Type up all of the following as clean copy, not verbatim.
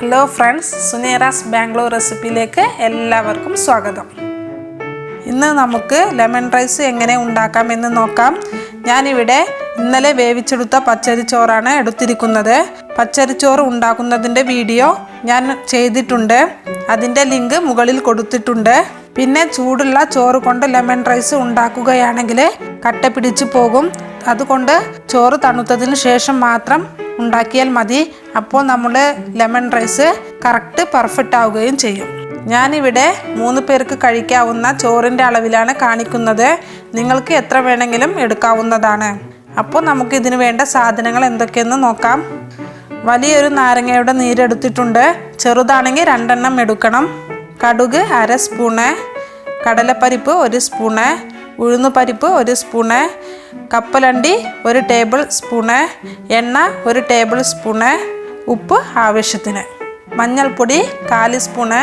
Hello friends, Suneera's Bangalore recipe-ലേക്ക് എല്ലാവർക്കും സ്വാഗതം. ഇന്ന് നമുക്ക് ലെമൺ റൈസ് എങ്ങനെ ഉണ്ടാക്കാമെന്ന് നോക്കാം. ഞാൻ ഇവിടെ ഇന്നലെ വേവിച്ചെടുത്ത പച്ചരിച്ചോറാണ് എടുത്തിരിക്കുന്നത്. പച്ചരിച്ചോറ് ഉണ്ടാക്കുന്നതിന്റെ വീഡിയോ ഞാൻ ചെയ്തിട്ടുണ്ട്. അതിന്റെ ലിങ്ക് മുകളിൽ കൊടുത്തിട്ടുണ്ട്. പിന്നെ ചൂടുള്ള ചോറ് കൊണ്ട് ലെമൺ റൈസ് ഉണ്ടാക്കുകയാണെങ്കിൽ കട്ട പിടിച്ചു പോകും. അതുകൊണ്ട് ചോറ് തണുത്തതിന് ശേഷം മാത്രം ഉണ്ടാക്കിയാൽ മതി. അപ്പോൾ നമ്മുടെ ലെമൺ റൈസ് കറക്റ്റ് പെർഫെക്റ്റ് ആവുകയും ചെയ്യും. ഞാനിവിടെ 3 പേർക്ക് കഴിക്കാവുന്ന ചോറിൻ്റെ അളവിലാണ് കാണിക്കുന്നത്. നിങ്ങൾക്ക് എത്ര വേണമെങ്കിലും എടുക്കാവുന്നതാണ്. അപ്പോൾ നമുക്ക് ഇതിന് വേണ്ട സാധനങ്ങൾ എന്തൊക്കെയെന്ന് നോക്കാം. വലിയൊരു നാരങ്ങയുടെ നീരെടുത്തിട്ടുണ്ട്. ചെറുതാണെങ്കിൽ 2 എണ്ണം എടുക്കണം. കടുക് 1/2 സ്പൂണ്, കടലപ്പരിപ്പ് 1 സ്പൂണ്, ഉഴുന്നുപരിപ്പ് 1 സ്പൂണ്, കപ്പലണ്ടി 1 ടേബിൾ സ്പൂണ്, എണ്ണ 1 ടേബിൾ സ്പൂണ്, ഉപ്പ് ആവശ്യത്തിന്, മഞ്ഞൾപ്പൊടി 1/4 സ്പൂണ്,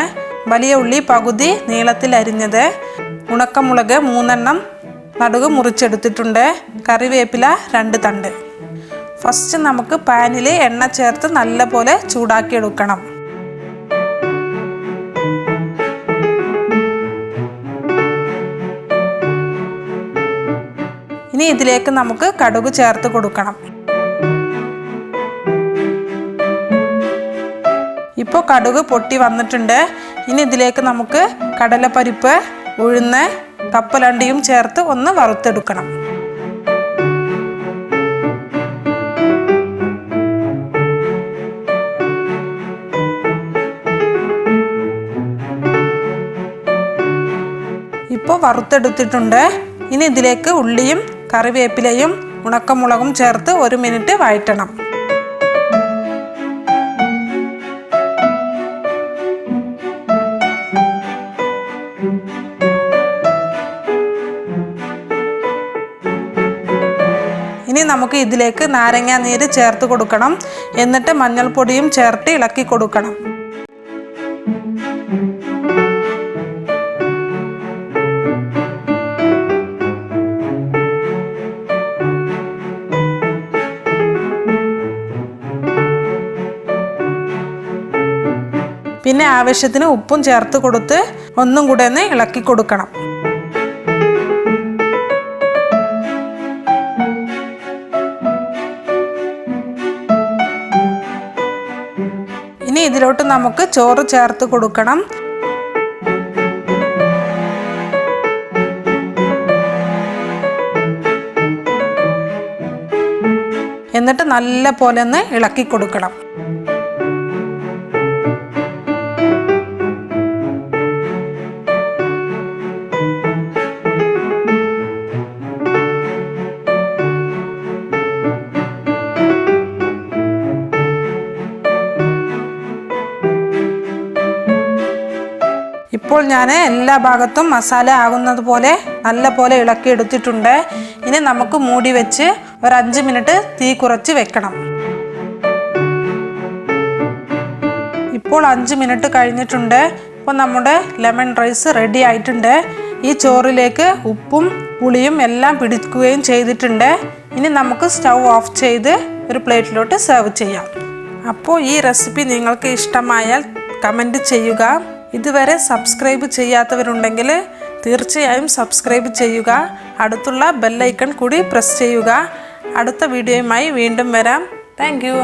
വലിയ ഉള്ളി പകുതി നീളത്തിൽ അരിഞ്ഞത്, ഉണക്കമുളക് 3 എണ്ണം നടുക് മുറിച്ചെടുത്തിട്ടുണ്ട്, കറിവേപ്പില 2 തണ്ട്. ഫസ്റ്റ് നമുക്ക് പാനിൽ എണ്ണ ചേർത്ത് നല്ലപോലെ ചൂടാക്കിയെടുക്കണം. ഇനി ഇതിലേക്ക് നമുക്ക് കടുക് ചേർത്ത് കൊടുക്കണം. ഇപ്പോൾ കടുക് പൊട്ടി വന്നിട്ടുണ്ട്. ഇനി ഇതിലേക്ക് നമുക്ക് കടലപ്പരിപ്പ്, ഉഴുന്ന്, കപ്പലണ്ടിയും ചേർത്ത് ഒന്ന് വറുത്തെടുക്കണം. ഇപ്പോൾ വറുത്തെടുത്തിട്ടുണ്ട്. ഇനി ഇതിലേക്ക് ഉള്ളിയും കറിവേപ്പിലയും ഉണക്കമുളകും ചേർത്ത് 1 മിനിറ്റ് വഴറ്റണം. ഇനി നമുക്ക് ഇതിലേക്ക് നാരങ്ങാ നീര് ചേർത്ത് കൊടുക്കണം. എന്നിട്ട് മഞ്ഞൾപ്പൊടിയും ചേർത്ത് ഇളക്കി കൊടുക്കണം. പിന്നെ ആവശ്യത്തിന് ഉപ്പും ചേർത്ത് കൊടുത്ത് ഒന്നും കൂടെ ഒന്ന് ഇളക്കി കൊടുക്കണം. ഇനി ഇതിലോട്ട് നമുക്ക് ചോറ് ചേർത്ത് കൊടുക്കണം. എന്നിട്ട് നല്ല പോലെ ഒന്ന് ഇളക്കി കൊടുക്കണം. ഇപ്പോൾ ഞാൻ എല്ലാ ഭാഗത്തും മസാല ആകുന്നത് പോലെ നല്ല പോലെ ഇളക്കി എടുത്തിട്ടുണ്ട്. ഇനി നമുക്ക് മൂടി വെച്ച് ഒരു 5 മിനിറ്റ് തീ കുറച്ച് വെക്കണം. ഇപ്പോൾ 5 മിനിറ്റ് കഴിഞ്ഞിട്ടുണ്ട്. ഇപ്പോൾ നമ്മുടെ ലെമൺ റൈസ് റെഡി ആയിട്ടുണ്ട്. ഈ ചോറിലേക്ക് ഉപ്പും പുളിയും എല്ലാം പിടിക്കുകയും ചെയ്തിട്ടുണ്ട്. ഇനി നമുക്ക് സ്റ്റൗ ഓഫ് ചെയ്ത് ഒരു പ്ലേറ്റിലോട്ട് സെർവ് ചെയ്യാം. അപ്പോൾ ഈ റെസിപ്പി നിങ്ങൾക്ക് ഇഷ്ടമായാൽ കമൻറ്റ് ചെയ്യുക. ഇതുവരെ സബ്സ്ക്രൈബ് ചെയ്യാത്തവരുണ്ടെങ്കിൽ തീർച്ചയായും സബ്സ്ക്രൈബ് ചെയ്യുക. അടുത്തുള്ള ബെൽ ഐക്കൺ കൂടി പ്രസ് ചെയ്യുക. അടുത്ത വീഡിയോയുമായി വീണ്ടും വരാം. Thank you.